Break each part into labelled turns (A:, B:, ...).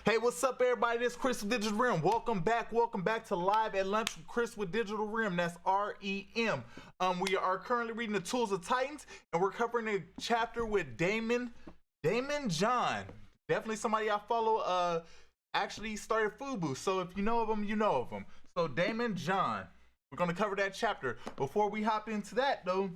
A: Hey, what's up, everybody? This is Chris with Digital REM. Welcome back to Live at Lunch with Chris with Digital REM. That's REM. We are currently reading the Tools of Titans, and we're covering a chapter with Daymond John. Definitely somebody I follow. Actually started Fubu, so if you know of him, you know of him. So Daymond John, we're gonna cover that chapter. Before we hop into that, though,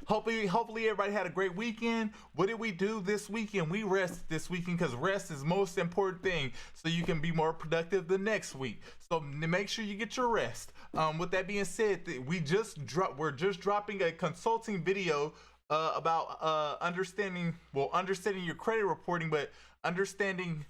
A: hopefully everybody had a great weekend. What did we do this weekend? We rested this weekend because rest is the most important thing, so you can be more productive the next week. So make sure you get your rest. With that being said, we're just dropping a consulting video about understanding your credit reporting, but understanding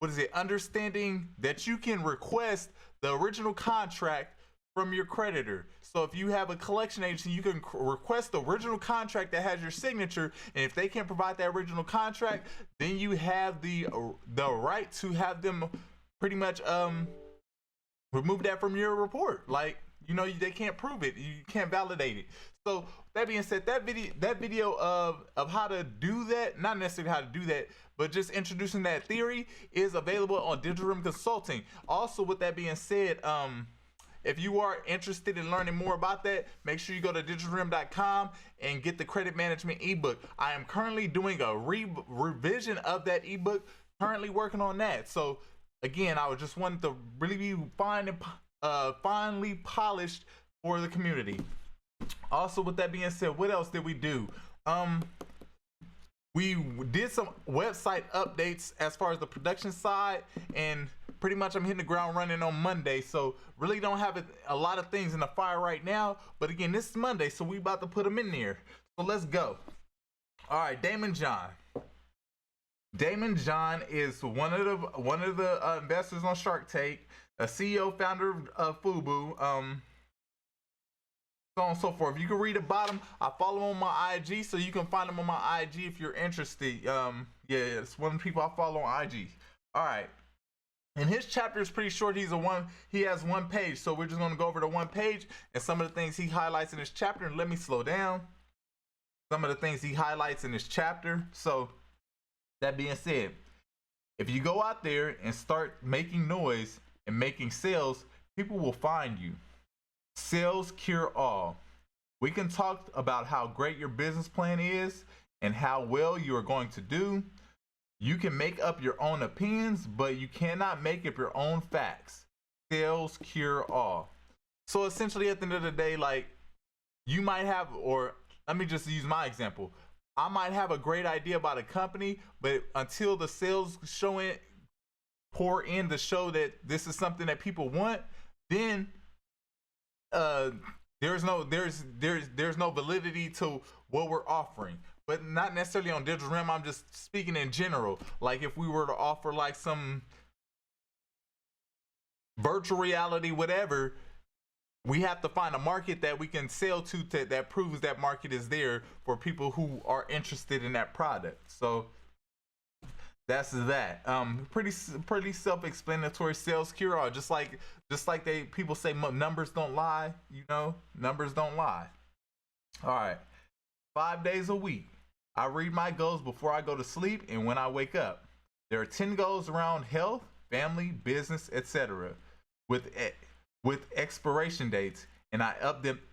A: that you can request the original contract from your creditor. So if you have a collection agency, you can request the original contract that has your signature, and if they can't provide that original contract, then you have the right to have them pretty much remove that from your report. Like, you know, they can't prove it, you can't validate it. So that being said, that video of how to do that, not necessarily how to do that, but just introducing that theory, is available on Digital REM Consulting. Also, with that being said, if you are interested in learning more about that, make sure you go to digitalrem.com and get the credit management ebook. I am currently doing a revision of that ebook, currently working on that. So again, I just wanted to really be finely polished for the community. Also, with that being said, what else did we do? We did some website updates as far as the production side, and pretty much I'm hitting the ground running on Monday, so really don't have a lot of things in the fire right now, but again, this is Monday, so we about to put them in there. So let's go. All right, Daymond John. Daymond John is one of the investors on Shark Tank, a CEO, founder of Fubu, so on and so forth. You can read about him. I follow him on my IG, so you can find him on my IG if you're interested. Yeah, it's one of the people I follow on IG. All right. And his chapter is pretty short. He has one page, so we're just going to go over the one page and some of the things he highlights in his chapter. And let me slow down. Some of the things he highlights in his chapter. So that being said, if you go out there and start making noise and making sales, people will find you. Sales cure all. We can talk about how great your business plan is and how well you are going to do. You can make up your own opinions, but you cannot make up your own facts. Sales cure all. So essentially, at the end of the day, like, you might have, or let me just use my example. I might have a great idea about a company, but until the sales pour in to show that this is something that people want, then there's no validity to what we're offering. But not necessarily on Digital REM, I'm just speaking in general. Like, if we were to offer like some virtual reality, whatever, we have to find a market that we can sell to that proves that market is there for people who are interested in that product. So that's that. Pretty self-explanatory. Sales cure all. Just like people say, numbers don't lie. You know, numbers don't lie. All right, 5 days a week. I read my goals before I go to sleep and when I wake up. There are 10 goals around health, family, business, etc. with expiration dates, and I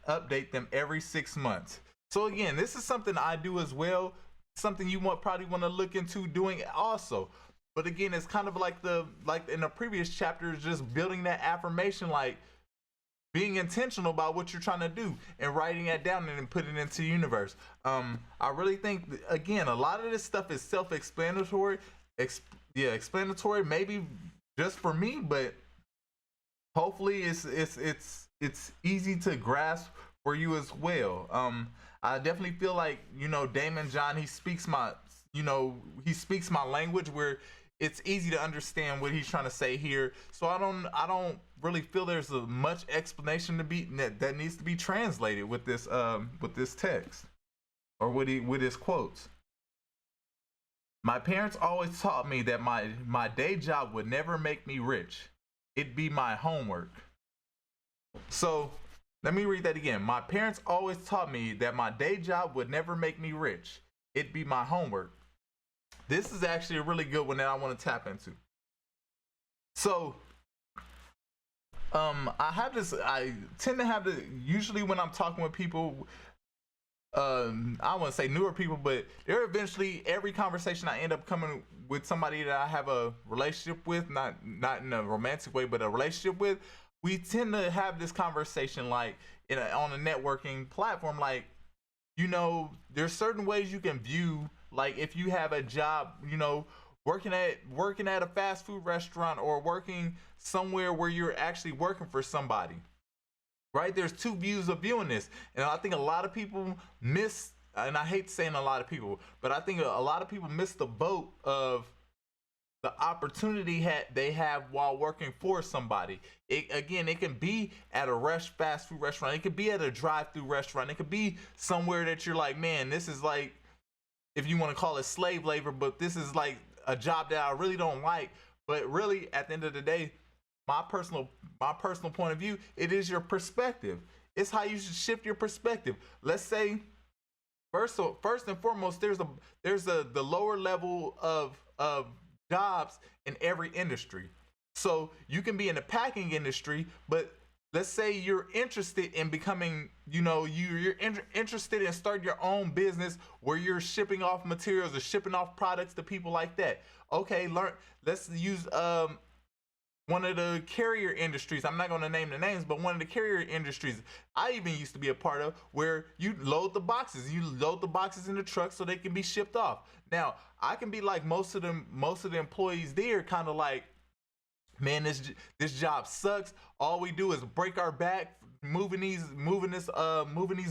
A: update them every 6 months. So again, this is something I do as well. Something you probably want to look into doing also. But again, it's kind of like in the previous chapters, just building that affirmation, like being intentional about what you're trying to do and writing that down and then putting it into the universe. I really think, again, a lot of this stuff is self-explanatory. Explanatory, maybe just for me, but hopefully it's easy to grasp for you as well. I definitely feel like, you know, Daymond John, he speaks my language where it's easy to understand what he's trying to say here. So I don't really feel there's much explanation that needs to be translated with this text or with his quotes. My parents always taught me that my day job would never make me rich. It'd be my homework. So let me read that again. My parents always taught me that my day job would never make me rich. It'd be my homework. This is actually a really good one that I want to tap into. So I tend to have to, usually when I'm talking with people, I wouldn't say newer people, but they're eventually, every conversation I end up coming with somebody that I have a relationship with, not in a romantic way, but a relationship with. We tend to have this conversation like on a networking platform, like, there's certain ways you can view, like, if you have a job, working at a fast food restaurant, or working somewhere where you're actually working for somebody, right? There's two views of viewing this, and I think a lot of people miss, and I hate saying a lot of people, but I think a lot of people miss the boat of the opportunity they have while working for somebody. It can be at a fast food restaurant, it could be at a drive-through restaurant, it could be somewhere that you're like, man, this is like, if you want to call it slave labor, but this is like a job that I really don't like. But really, at the end of the day, my personal point of view, it is your perspective. It's how you should shift your perspective. Let's say, first and foremost, there's the lower level of jobs in every industry. So you can be in the packing industry, but let's say you're interested in becoming, you're interested in starting your own business where you're shipping off materials or shipping off products to people like that. Okay, let's use one of the carrier industries. I'm not going to name the names, but one of the carrier industries I even used to be a part of, where you load the boxes in the truck so they can be shipped off. Now, I can be like most of the employees there, kind of like, man, this job sucks. All we do is break our back moving these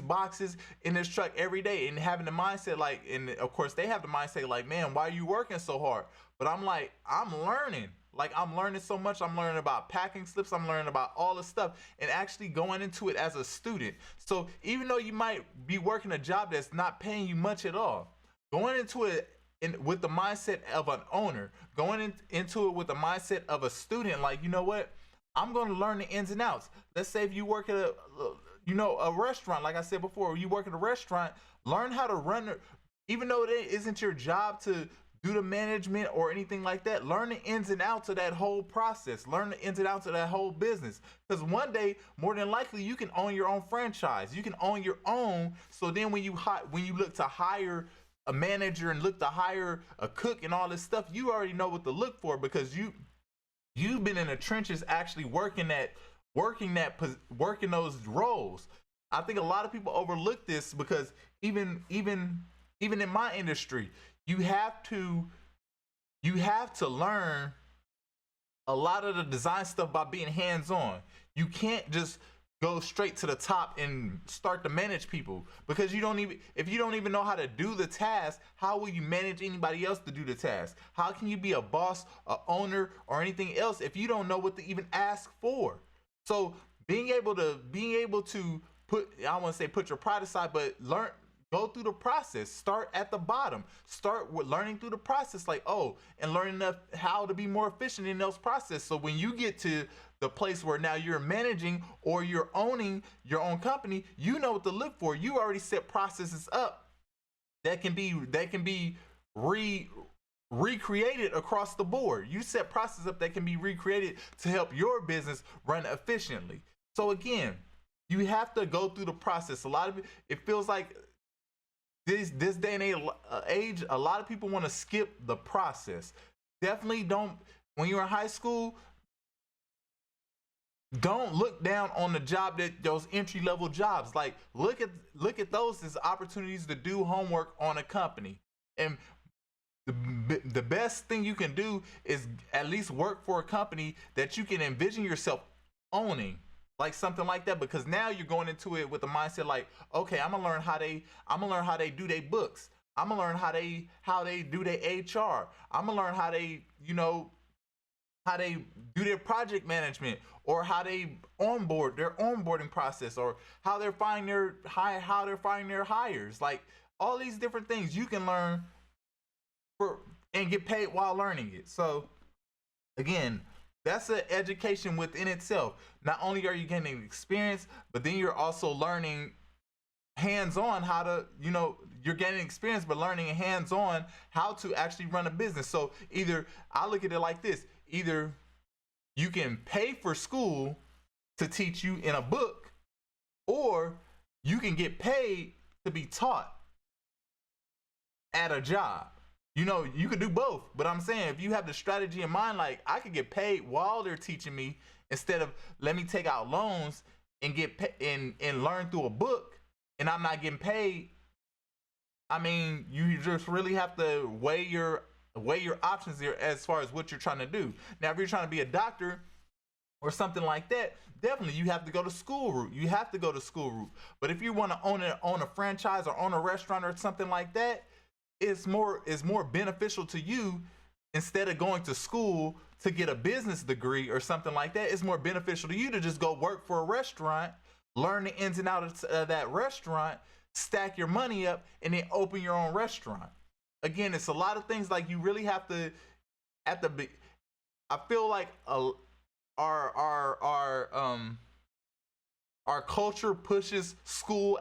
A: boxes in this truck every day, and having the mindset like, and of course they have the mindset like, man, why are you working so hard? But I'm like, I'm learning. Like, I'm learning so much. I'm learning about packing slips. I'm learning about all this stuff, and actually going into it as a student. So even though you might be working a job that's not paying you much at all, going into it with the mindset of an owner, into it with the mindset of a student, like, you know what? I'm going to learn the ins and outs. Let's say if you work at a restaurant, like I said before, you work at a restaurant, learn how to run, even though it isn't your job to do the management or anything like that, learn the ins and outs of that whole process, learn the ins and outs of that whole business. Because one day, more than likely, you can own your own franchise. You can own your own. So then when you look to hire a manager and look to hire a cook and all this stuff, you already know what to look for, because you've been in the trenches actually working those roles. I think a lot of people overlook this, because even in my industry, you have to learn a lot of the design stuff by being hands-on. You can't just go straight to the top and start to manage people, because if you don't even know how to do the task, how will you manage anybody else to do the task? How can you be a boss, a owner, or anything else if you don't know what to even ask for? So being able to put, I want to say put your pride aside, but go through the process. Start at the bottom. Start with learning through the process, and learning how to be more efficient in those processes. So when you get to the place where now you're managing or you're owning your own company, you know what to look for. You already set processes up that can be recreated across the board. You set processes up that can be recreated to help your business run efficiently. So again, you have to go through the process. A lot of it feels like this day and age, a lot of people want to skip the process. Definitely don't. When you're in high school, don't look down on those entry level jobs. Like, look at those as opportunities to do homework on a company. And the best thing you can do is at least work for a company that you can envision yourself owning, like something like that, because now you're going into it with the mindset like, okay, I'm gonna learn how they do their books. I'm gonna learn how they do their HR. I'm gonna learn how they do their project management, or how they their onboarding process, or how they're finding their hires. Like, all these different things you can learn and get paid while learning it. So again, that's an education within itself. Not only are you getting experience, but then you're also learning hands-on how to, you're getting experience, but learning hands-on how to actually run a business. So I look at it like this: either you can pay for school to teach you in a book, or you can get paid to be taught at a job. You know, you could do both, but I'm saying if you have the strategy in mind, like I could get paid while they're teaching me instead of let me take out loans and get and learn through a book and I'm not getting paid. I mean, you just really have to weigh your options here as far as what you're trying to do. Now, if you're trying to be a doctor or something like that, definitely you have to go to school route. You have to go to school route. But if you want to own a franchise or own a restaurant or something like that, it's more beneficial to you instead of going to school to get a business degree or something like that. It's more beneficial to you to just go work for a restaurant, learn the ins and outs of that restaurant, stack your money up, and then open your own restaurant. Again, it's a lot of things like you really have to I feel like our culture pushes school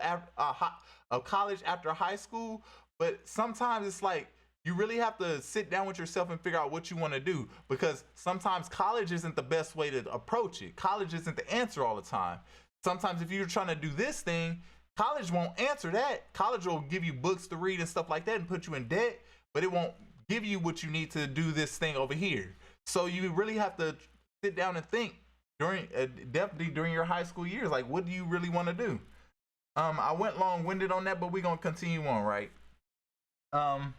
A: college after high school, but sometimes it's like you really have to sit down with yourself and figure out what you want to do, because sometimes college isn't the best way to approach it. College isn't the answer all the time. Sometimes if you're trying to do this thing, college won't answer that. College will give you books to read and stuff like that and put you in debt, but it won't give you what you need to do this thing over here. So you really have to sit down and think definitely during your high school years, like what do you really want to do? I went long-winded on that, but we're gonna continue on, right?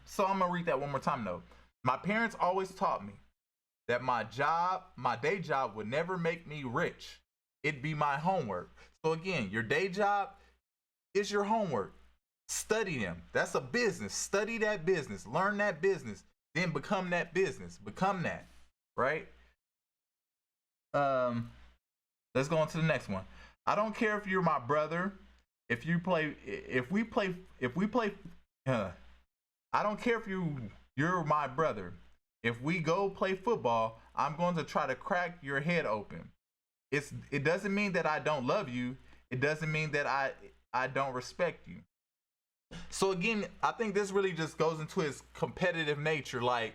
A: So I'm gonna read that one more time though. My parents always taught me that my day job would never make me rich. It'd be my homework. So again, your day job is your homework. Study them. That's a business. Study that business. Learn that business. Then become that business. Become that. Right? Let's go on to the next one. I don't care if you're my brother. I don't care if you're my brother. If we go play football, I'm going to try to crack your head open. It doesn't mean that I don't love you. It doesn't mean that I don't respect you. So again, I think this really just goes into his competitive nature. Like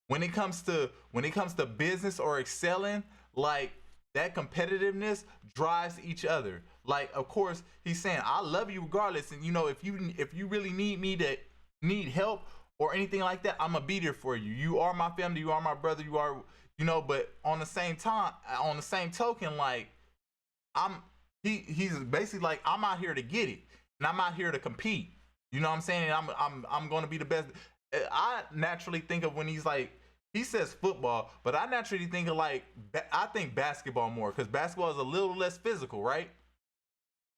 A: when it comes to business or excelling, like that competitiveness drives each other. Like, of course, he's saying, I love you regardless. And you know, if you really need help or anything like that, I'm gonna be there for you. You are my family, you are my brother, you are, you know, but on the same token, like he's basically like, I'm out here to get it and I'm out here to compete. You know what I'm saying? And I'm going to be the best. I naturally think of when he's like, he says football, but I naturally think of like, I think basketball more, because basketball is a little less physical, right?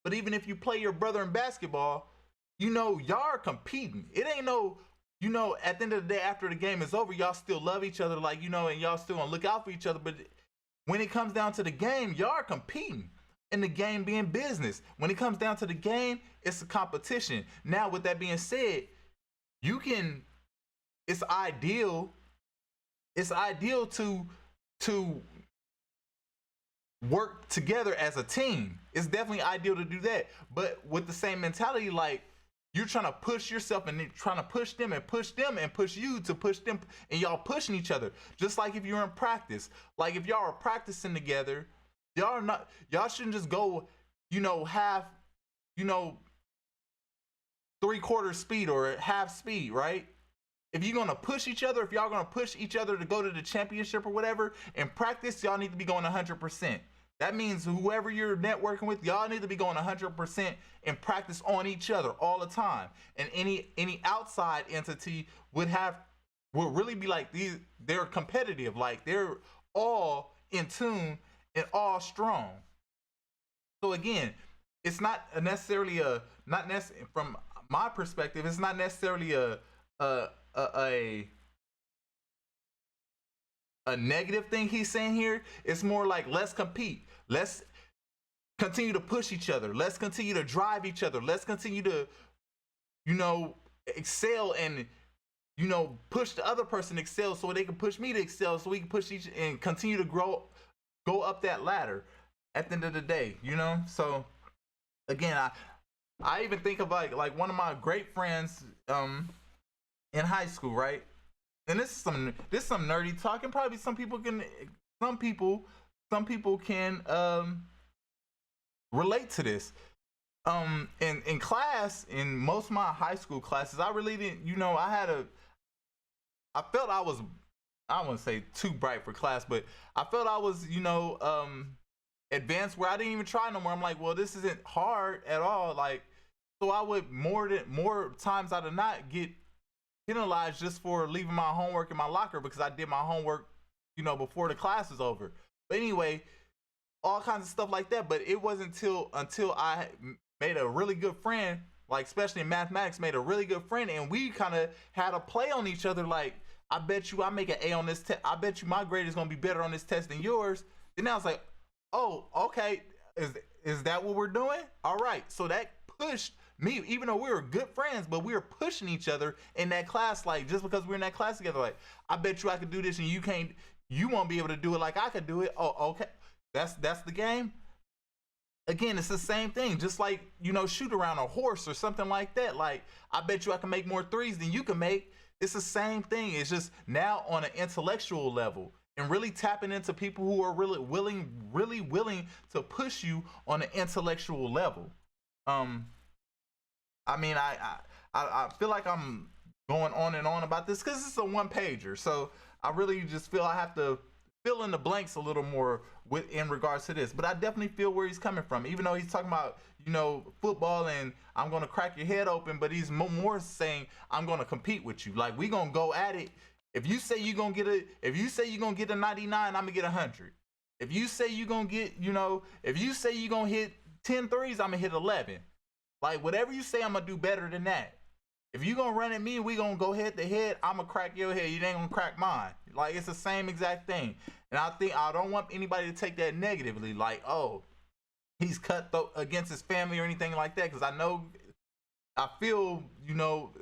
A: But even if you play your brother in basketball, you know, y'all are competing. It ain't no, you know, at the end of the day, after the game is over, y'all still love each other, like, you know, and y'all still gonna look out for each other. But when it comes down to the game, y'all are competing. And the game being business. When it comes down to the game, it's a competition. Now, with that being said, it's ideal to work together as a team. It's definitely ideal to do that. But with the same mentality, like you're trying to push yourself and trying to push them and push them and push you to push them, and y'all pushing each other. Just like if you're in practice. Like if y'all are practicing together, y'all shouldn't just go, you know, half, you know, 3/4 speed or half speed, right? If you're gonna push each other, if y'all gonna push each other to go to the championship or whatever, in practice, y'all need to be going 100%. That means whoever you're networking with, y'all need to be going 100% in practice on each other all the time. And any outside entity would really be like they're competitive, like they're all in tune and all strong. So again, it's not necessarily from my perspective, it's not necessarily a negative thing he's saying here. It's more like, let's compete. Let's continue to push each other. Let's continue to drive each other. Let's continue to, you know, excel and, you know, push the other person to excel so they can push me to excel, so we can push each and continue to go up that ladder at the end of the day, you know? So again, I even think of like one of my great friends in high school, right? And this is some nerdy talk, and probably some people some people can relate to this. In class, in most of my high school classes, I really didn't, I felt I was, I wouldn't say too bright for class, but I felt I was, advanced where I didn't even try no more. I'm like, well, this isn't hard at all. Like, so I would more times out of not get penalized just for leaving my homework in my locker because I did my homework, before the class was over. But anyway, all kinds of stuff like that. But it wasn't until I made a really good friend, like especially in mathematics, made a really good friend, and we kind of had a play on each other. Like, I bet you I make an A on this test. I bet you my grade is gonna be better on this test than yours. Then I was like, oh, okay, is that what we're doing? All right. So that pushed me, even though we were good friends, but we were pushing each other in that class. Like, just because we're in that class together, like, I bet you I could do this and you won't be able to do it like I could do it. Oh, okay. That's the game. Again, it's the same thing. Just like, shoot around a horse or something like that. Like, I bet you I can make more threes than you can make. It's the same thing. It's just now on an intellectual level and really tapping into people who are really willing to push you on an intellectual level. I feel like I'm going on and on about this because it's a one pager. So I really just feel I have to fill in the blanks a little more in regards to this. But I definitely feel where he's coming from, even though he's talking about, football and I'm going to crack your head open, but he's more saying I'm going to compete with you. Like, we going to go at it. If you say you're going to get a 99, I'm going to get 100. If you say you're going to get, if you say you're going to hit 10 threes, I'm going to hit 11. Like, whatever you say, I'm going to do better than that. If you're going to run at me, we going to go head to head, I'm going to crack your head. You ain't going to crack mine. Like, it's the same exact thing. And I don't want anybody to take that negatively. Like, oh, he's cutthroat against his family or anything like that. Because I feel,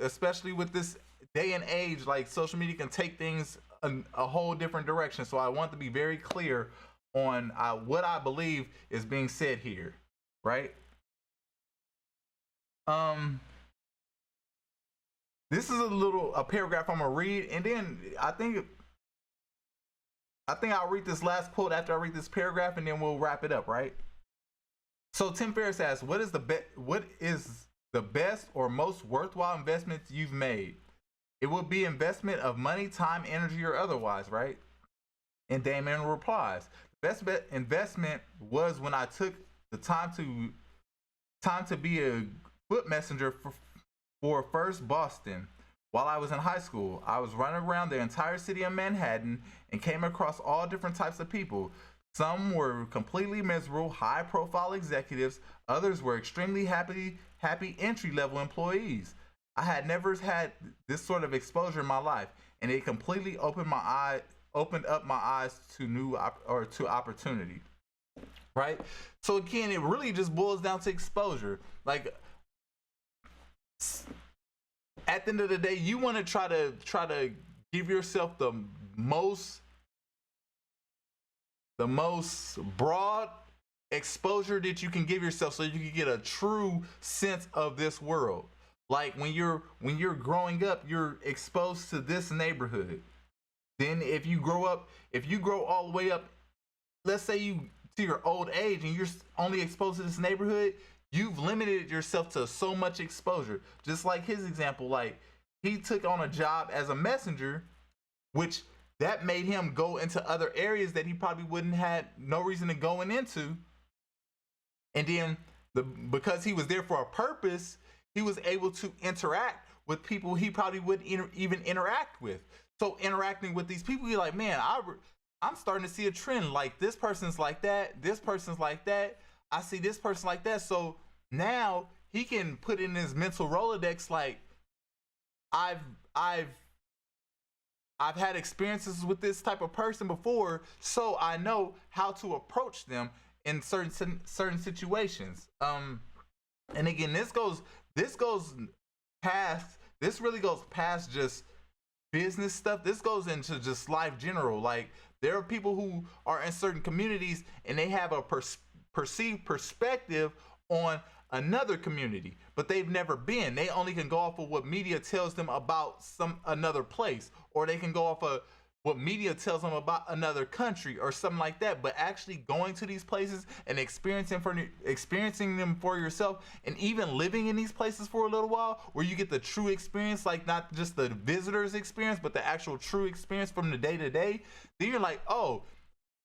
A: especially with this day and age, like, social media can take things a whole different direction. So I want to be very clear on what I believe is being said here, right? This is a paragraph I'm gonna read, and then I think I'll read this last quote after I read this paragraph, and then we'll wrap it up, right? So Tim Ferriss asks, what is the best or most worthwhile investment you've made? It would be investment of money, time, energy, or otherwise, right? And Daymond replies, best investment was when I took the time to be a foot messenger for First Boston. While I was in high school, I was running around the entire city of Manhattan and came across all different types of people. Some were completely miserable, high-profile executives. Others were extremely happy entry-level employees. I had never had this sort of exposure in my life, and it completely opened up my eyes to opportunity. Right? So again, it really just boils down to exposure. Like, at the end of the day, you want to try to give yourself the most broad exposure that you can give yourself, so you can get a true sense of this world. Like, when you're growing up, you're exposed to this neighborhood. Then if you grow all the way up, let's say you to your old age and you're only exposed to this neighborhood, you've limited yourself to so much exposure. Just like his example, like, he took on a job as a messenger, which that made him go into other areas that he probably wouldn't had no reason to going into. And then because he was there for a purpose, he was able to interact with people he probably wouldn't even interact with. So interacting with these people, you're like, man, I'm starting to see a trend. Like, this person's like that, this person's like that. I see this person like that. So now he can put in his mental Rolodex, like, I've had experiences with this type of person before, so I know how to approach them in certain situations. And again, this really goes past just business stuff. This goes into just life general. Like, there are people who are in certain communities and they have a perceived perspective on another community, but they've never been. They only can go off of what media tells them about another place, or they can go off of what media tells them about another country or something like that, but actually going to these places and experiencing them for yourself, and even living in these places for a little while, where you get the true experience, like not just the visitor's experience, but the actual true experience from the day to day. Then you're like, oh,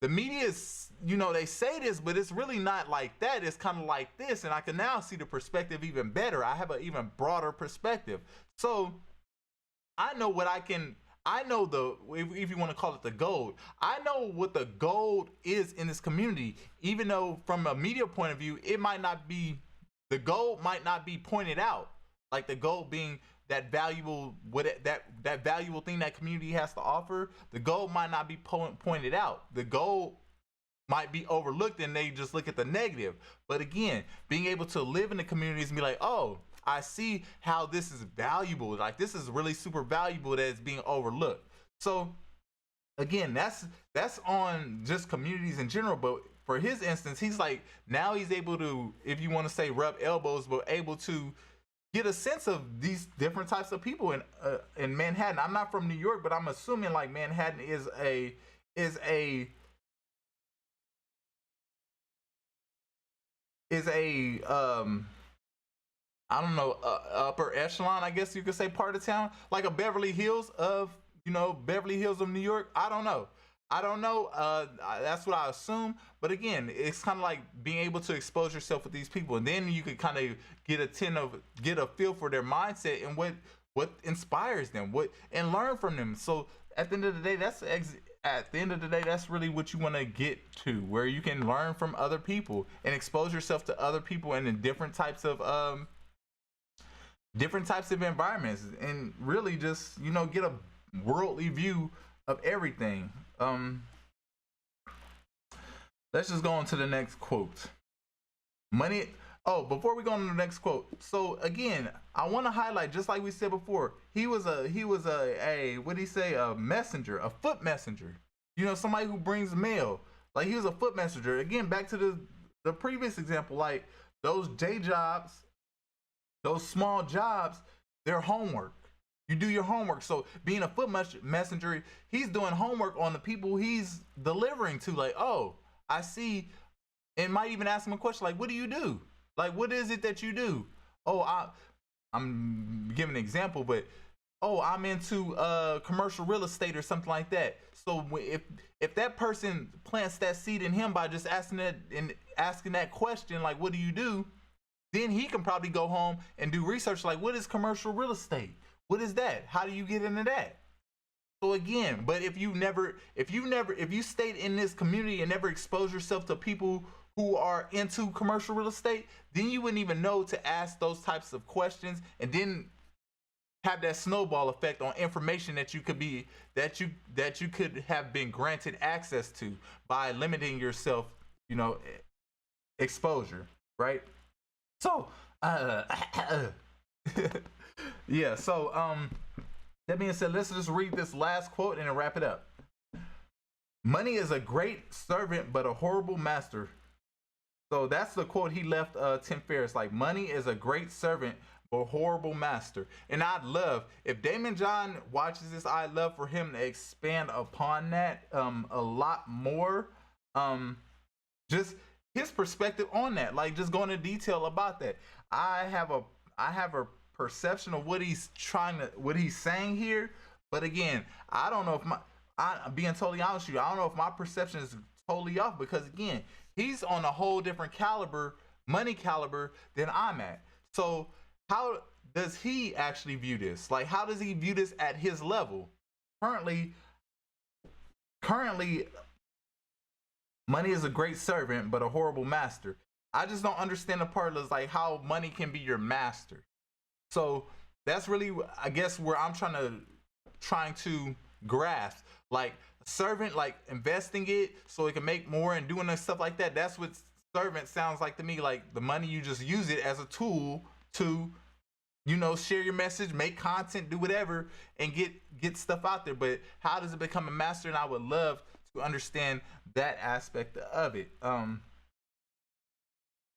A: the media is, they say this, but it's really not like that. It's kind of like this. And I can now see the perspective even better. I have an even broader perspective. So I know if you want to call it the gold, I know what the gold is in this community, even though from a media point of view, the gold might not be pointed out, like the gold being that valuable, that valuable thing that community has to offer. The gold might not be pointed out. The gold might be overlooked and they just look at the negative. But again, being able to live in the communities and be like, oh, I see how this is valuable. Like, this is really super valuable that it's being overlooked. So again, that's on just communities in general. But for his instance, he's like, now he's able to, if you want to say rub elbows, but able to get a sense of these different types of people in Manhattan. I'm not from New York, but I'm assuming like Manhattan is a I don't know, upper echelon, I guess you could say, part of town, like a Beverly Hills of New York. I don't know. That's what I assume. But again, it's kind of like being able to expose yourself with these people, and then you could kind of get a feel for their mindset and what inspires them, and learn from them. So at the end of the day, that's really what you want to get to, where you can learn from other people and expose yourself to other people and in different types of environments, and really just get a worldly view of everything. Let's just go on to the next quote. Before we go on to the next quote, so again, I want to highlight, just like we said before, he was a what did he say, a messenger, a foot messenger, somebody who brings mail. Like, he was a foot messenger. Again, back to the previous example, like those day jobs, those small jobs, they're homework. You do your homework. So being a foot messenger, he's doing homework on the people he's delivering to. Like, oh, I see, and might even ask him a question like, what do you do? Like, what is it that you do? Oh, I'm giving an example, but I'm into commercial real estate or something like that. So if that person plants that seed in him by just asking that question, like, what do you do? Then he can probably go home and do research, like, what is commercial real estate? What is that? How do you get into that? So again, but if you stayed in this community and never exposed yourself to people who are into commercial real estate, then you wouldn't even know to ask those types of questions, and then have that snowball effect on information that you could have been granted access to by limiting yourself, exposure, right? So yeah, so that being said, let's just read this last quote and then wrap it up. Money is a great servant but a horrible master. So that's the quote he left Tim Ferriss. Like, money is a great servant but a horrible master. And I'd love, if Daymond John watches this, I'd love for him to expand upon that a lot more. Just his perspective on that, like, just going into detail about that. I have a perception of what he's saying here, but again, I don't know if I'm being totally honest with you, I don't know if my perception is totally off, because again, he's on a whole different money caliber than I'm at. So how does he actually view this? Like, how does he view this at his level? Currently, money is a great servant but a horrible master. I just don't understand the part of, like, how money can be your master. So that's really, I guess, where I'm trying to grasp. Like, servant, like investing it so it can make more and doing stuff like that. That's what servant sounds like to me. Like, the money, you just use it as a tool to, share your message, make content, do whatever, and get stuff out there. But how does it become a master? And I would love to understand that aspect of it.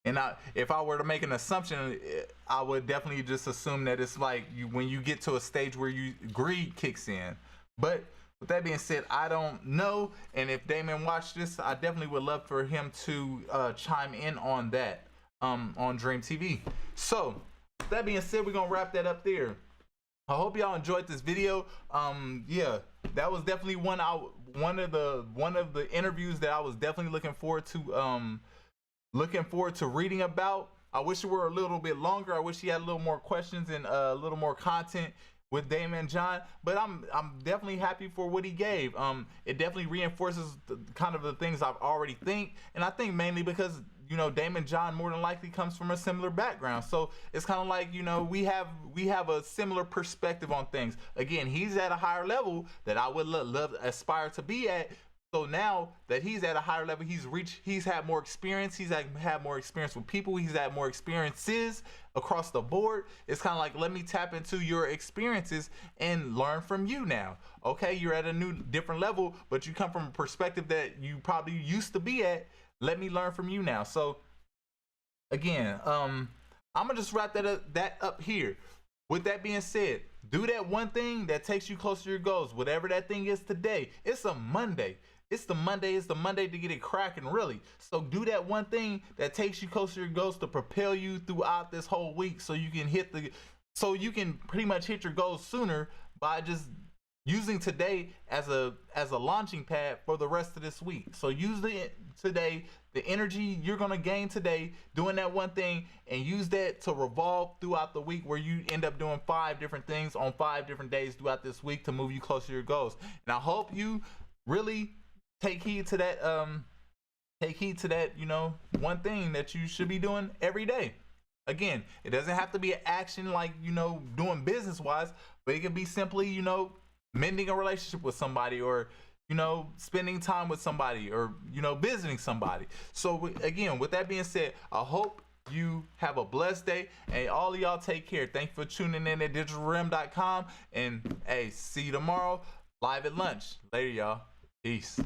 A: And if I were to make an assumption, I would definitely just assume that it's like when you get to a stage where greed kicks in. But with that being said, I don't know, and if Daymond watched this, I definitely would love for him to chime in on that on Dream TV. So with that being said, we're gonna wrap that up there. I hope y'all enjoyed this video. Yeah, that was definitely one of the interviews that I was definitely looking forward to reading about. I wish it were a little bit longer. I wish he had a little more questions and a little more content with Daymond John, but I'm definitely happy for what he gave. It definitely reinforces kind of the things I've already think, and I think mainly because, you know, Daymond John more than likely comes from a similar background, so it's kind of like, you know, we have a similar perspective on things. Again, he's at a higher level that I would love aspire to be at. So now that he's at a higher level, he's had more experience, he's had more experience with people, he's had more experiences across the board. It's kind of like, let me tap into your experiences and learn from you now. Okay, you're at a different level, but you come from a perspective that you probably used to be at. Let me learn from you now. So again, I'm gonna just wrap that up here. With that being said, do that one thing that takes you closer to your goals, whatever that thing is today. It's a Monday. It's the Monday to get it cracking, really. So do that one thing that takes you closer to your goals to propel you throughout this whole week, so you can pretty much hit your goals sooner by just using today as a launching pad for the rest of this week. So use the energy you're gonna gain today doing that one thing, and use that to revolve throughout the week, where you end up doing 5 different things on 5 different days throughout this week to move you closer to your goals. And I hope you really take heed to that, you know, one thing that you should be doing every day. Again, it doesn't have to be an action like, you know, doing business wise, but it can be simply, you know, mending a relationship with somebody, or, you know, spending time with somebody, or, you know, visiting somebody. So again, with that being said, I hope you have a blessed day, and all of y'all take care. Thank you for tuning in at digitalrem.com, and hey, see you tomorrow live at lunch. Later, y'all. Peace.